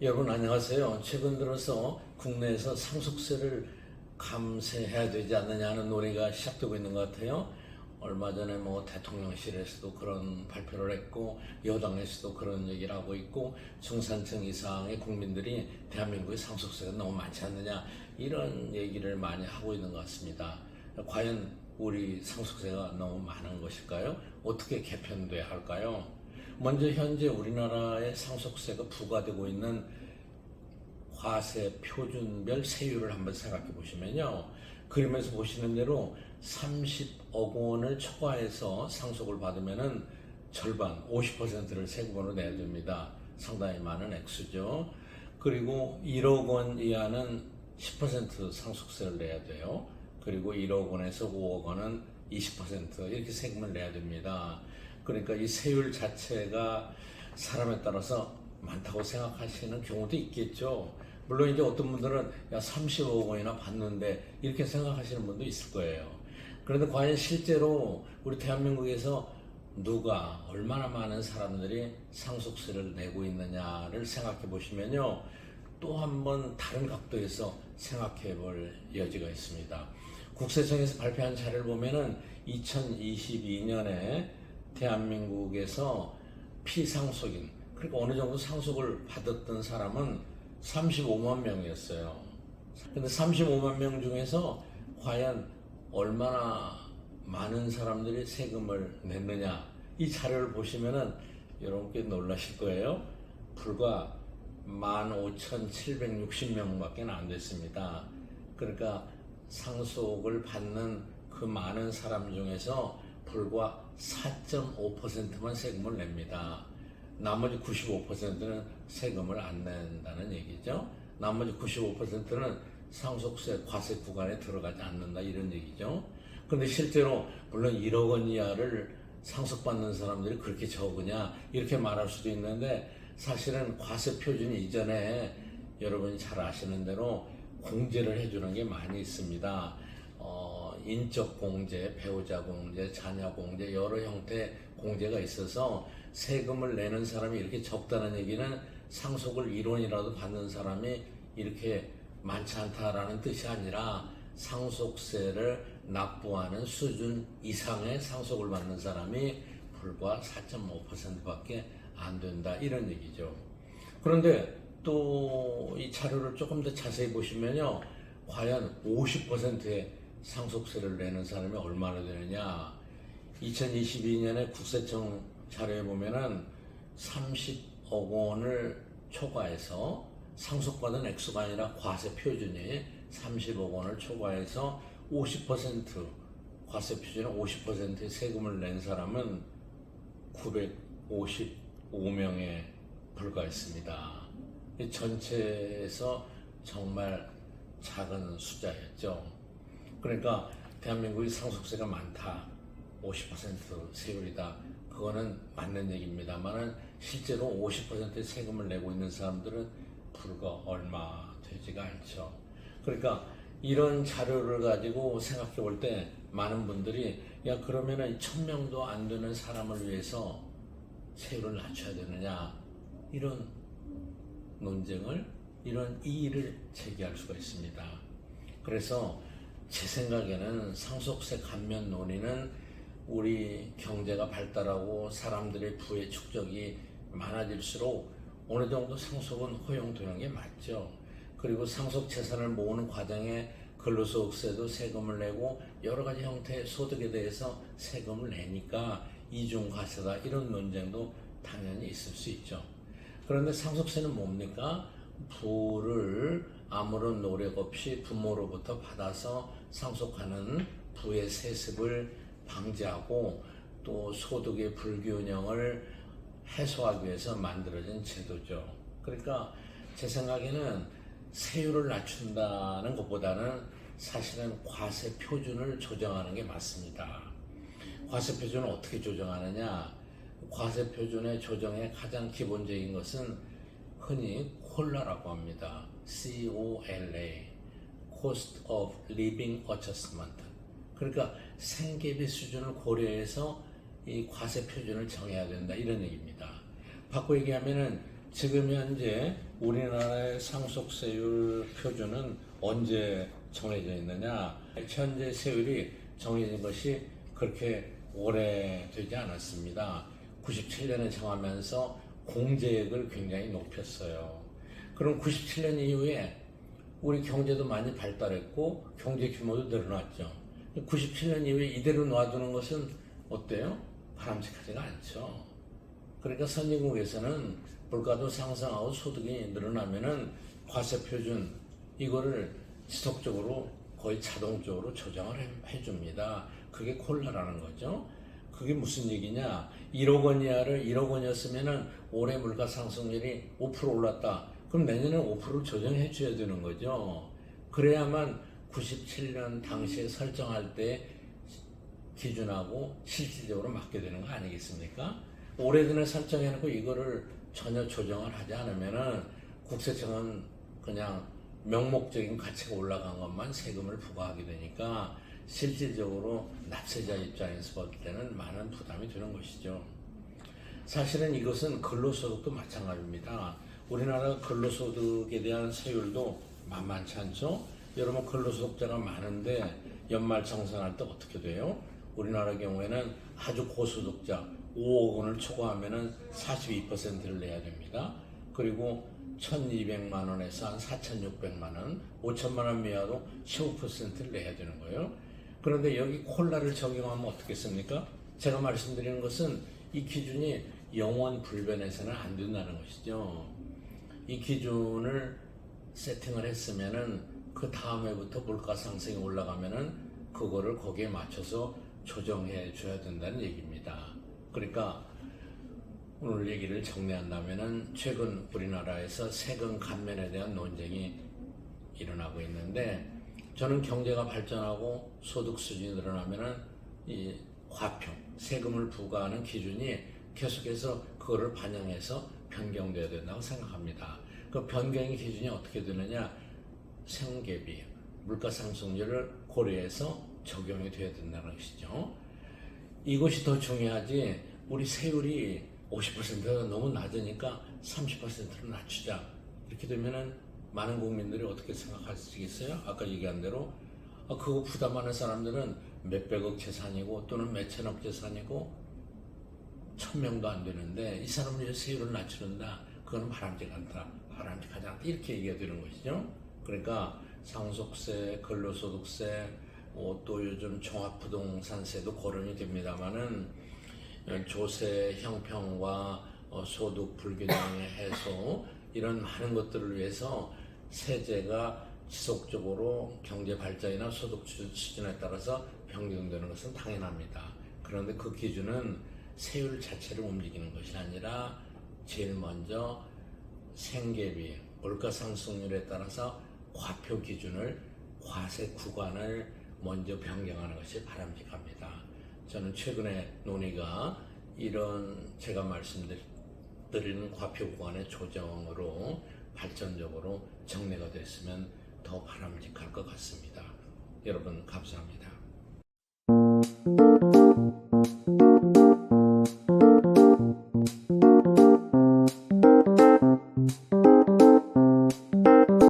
여러분 안녕하세요. 최근 들어서 국내에서 상속세를 감세해야 되지 않느냐 하는 논의가 시작되고 있는 것 같아요. 얼마 전에 대통령실에서도 그런 발표를 했고 여당에서도 그런 얘기를 하고 있고 중산층 이상의 국민들이 대한민국의 상속세가 너무 많지 않느냐 이런 얘기를 많이 하고 있는 것 같습니다. 과연 우리 상속세가 너무 많은 것일까요? 어떻게 개편돼야 할까요? 먼저 현재 우리나라의 상속세가 부과되고 있는 과세 표준별 세율을 한번 생각해 보시면요. 그림에서 보시는 대로 30억 원을 초과해서 상속을 받으면은 절반 50%를 세금으로 내야 됩니다. 상당히 많은 액수죠. 그리고 1억 원 이하는 10% 상속세를 내야 돼요. 그리고 1억 원에서 5억 원은 20% 이렇게 세금을 내야 됩니다. 그러니까 이 세율 자체가 사람에 따라서 많다고 생각하시는 경우도 있겠죠. 물론 이제 어떤 분들은 30억 원이나 받는데 이렇게 생각하시는 분도 있을 거예요. 그런데 과연 실제로 우리 대한민국에서 누가 얼마나 많은 사람들이 상속세를 내고 있느냐를 생각해 보시면요. 또 한 번 다른 각도에서 생각해 볼 여지가 있습니다. 국세청에서 발표한 자료를 보면은 2022년에 대한민국에서 피상속인, 그러니까 어느 정도 상속을 받았던 사람은 35만 명이었어요. 근데 35만 명 중에서 과연 얼마나 많은 사람들이 세금을 냈느냐, 이 자료를 보시면은 여러분께 놀라실 거예요. 불과 15,760명밖에 안 됐습니다. 그러니까 상속을 받는 그 많은 사람 중에서 불과 4.5%만 세금을 냅니다. 나머지 95%는 세금을 안 낸다는 얘기죠. 나머지 95%는 상속세 과세 구간에 들어가지 않는다 이런 얘기죠. 그런데 실제로 물론 1억 원 이하를 상속받는 사람들이 그렇게 적으냐 이렇게 말할 수도 있는데 사실은 과세 표준 이전에 여러분이 잘 아시는 대로 공제를 해주는 게 많이 있습니다. 인적 공제, 배우자 공제, 자녀 공제 여러 형태의 공제가 있어서 세금을 내는 사람이 이렇게 적다는 얘기는 상속을 1원이라도 받는 사람이 이렇게 많지 않다라는 뜻이 아니라 상속세를 납부하는 수준 이상의 상속을 받는 사람이 불과 4.5%밖에 안 된다 이런 얘기죠. 그런데 또 이 자료를 조금 더 자세히 보시면요. 과연 50%의 상속세를 내는 사람이 얼마나 되느냐. 2022년에 국세청 자료에 보면은 30억 원을 초과해서 상속받은 액수가 아니라 과세 표준이 30억 원을 초과해서 50% 과세 표준의 50%의 세금을 낸 사람은 955명에 불과했습니다. 전체에서 정말 작은 숫자였죠. 그러니까 대한민국이 상속세가 많다, 50% 세율이다, 그거는 맞는 얘기입니다만은 실제로 50%의 세금을 내고 있는 사람들은 불과 얼마 되지가 않죠. 그러니까 이런 자료를 가지고 생각해 볼 때 많은 분들이 그러면은 1,000명도 안 되는 사람을 위해서 세율을 낮춰야 되느냐 이런 논쟁을, 이런 이의를 제기할 수가 있습니다. 그래서 제 생각에는 상속세 감면 논의는 우리 경제가 발달하고 사람들의 부의 축적이 많아질수록 어느 정도 상속은 허용되는 게 맞죠. 그리고 상속 재산을 모으는 과정에 근로소득세도 세금을 내고 여러 가지 형태의 소득에 대해서 세금을 내니까 이중과세다 이런 논쟁도 당연히 있을 수 있죠. 그런데 상속세는 뭡니까? 부를 아무런 노력 없이 부모로부터 받아서 상속하는 부의 세습을 방지하고 또 소득의 불균형을 해소하기 위해서 만들어진 제도죠. 그러니까 제 생각에는 세율을 낮춘다는 것보다는 사실은 과세 표준을 조정하는 게 맞습니다. 과세 표준을 어떻게 조정하느냐? 과세 표준의 조정의 가장 기본적인 것은 흔히 콜라라고 합니다. COLA, Cost of Living Adjustment. 그러니까 생계비 수준을 고려해서 이 과세 표준을 정해야 된다 이런 얘기입니다. 바꿔 얘기하면은 지금 현재 우리나라의 상속세율 표준은 언제 정해져 있느냐? 현재 세율이 정해진 것이 그렇게 오래되지 않았습니다. 97년에 정하면서 공제액을 굉장히 높였어요. 그럼 97년 이후에 우리 경제도 많이 발달했고 경제 규모도 늘어났죠. 97년 이후에 이대로 놔두는 것은 어때요? 바람직하지가 않죠. 그러니까 선진국에서는 물가도 상승하고 소득이 늘어나면은 과세 표준 이거를 지속적으로 거의 자동적으로 조정을 해줍니다. 그게 콜라라는 거죠. 그게 무슨 얘기냐? 1억 원 이하를 1억 원이었으면은 올해 물가 상승률이 5% 올랐다. 그럼 내년에 5%를 조정해 줘야 되는 거죠. 그래야만 97년 당시에 설정할 때 기준하고 실질적으로 맞게 되는 거 아니겠습니까? 오래전에 설정해놓고 이거를 전혀 조정을 하지 않으면은 국세청은 그냥 명목적인 가치가 올라간 것만 세금을 부과하게 되니까 실질적으로 납세자 입장에서 볼 때는 많은 부담이 되는 것이죠. 사실은 이것은 근로소득도 마찬가지입니다. 우리나라 근로소득에 대한 세율도 만만치 않죠. 여러분 근로소득자가 많은데 연말 정산할 때 어떻게 돼요? 우리나라 경우에는 아주 고소득자 5억 원을 초과하면은 42%를 내야 됩니다. 그리고 1,200만 원에서 한 4,600만 원, 5천만 원 미하로 15%를 내야 되는 거예요. 그런데 여기 콜라를 적용하면 어떻겠습니까? 제가 말씀드리는 것은 이 기준이 영원 불변해서는 안 된다는 것이죠. 이 기준을 세팅을 했으면은 그 다음 해부터 물가 상승이 올라가면은 그거를 거기에 맞춰서 조정해 줘야 된다는 얘기입니다. 그러니까 오늘 얘기를 정리한다면은 최근 우리나라에서 세금 감면에 대한 논쟁이 일어나고 있는데 저는 경제가 발전하고 소득 수준이 늘어나면은 이 과표, 세금을 부과하는 기준이 계속해서 그거를 반영해서 변경돼야 된다고 생각합니다. 그 변경의 기준이 어떻게 되느냐? 생계비, 물가 상승률을 고려해서 적용이 돼야 된다는 것이죠. 이것이 더 중요하지 우리 세율이 50%가 너무 낮으니까 30%로 낮추자. 이렇게 되면은 많은 국민들이 어떻게 생각하시겠어요? 아까 얘기한 대로 그거 부담하는 사람들은 몇백억 재산이고 또는 몇천억 재산이고 1,000명도 안 되는데 이 사람은 왜 세율을 낮추는다? 그건 바람직하지 않다. 이렇게 얘기가 되는 것이죠. 그러니까 상속세, 근로소득세, 또 요즘 종합부동산세도 거론이 됩니다만은 조세 형평과 소득 불균형의 해소 이런 많은 것들을 위해서 세제가 지속적으로 경제 발전이나 소득 수준에 따라서 변경되는 것은 당연합니다. 그런데 그 기준은 세율 자체를 움직이는 것이 아니라 제일 먼저 생계비, 물가 상승률에 따라서 과표 기준을 과세 구간을 먼저 변경하는 것이 바람직합니다. 저는 최근에 논의가 이런 제가 말씀드리는 과표 구간의 조정으로 발전적으로 정리가 됐으면 더 바람직할 것 같습니다. 여러분 감사합니다.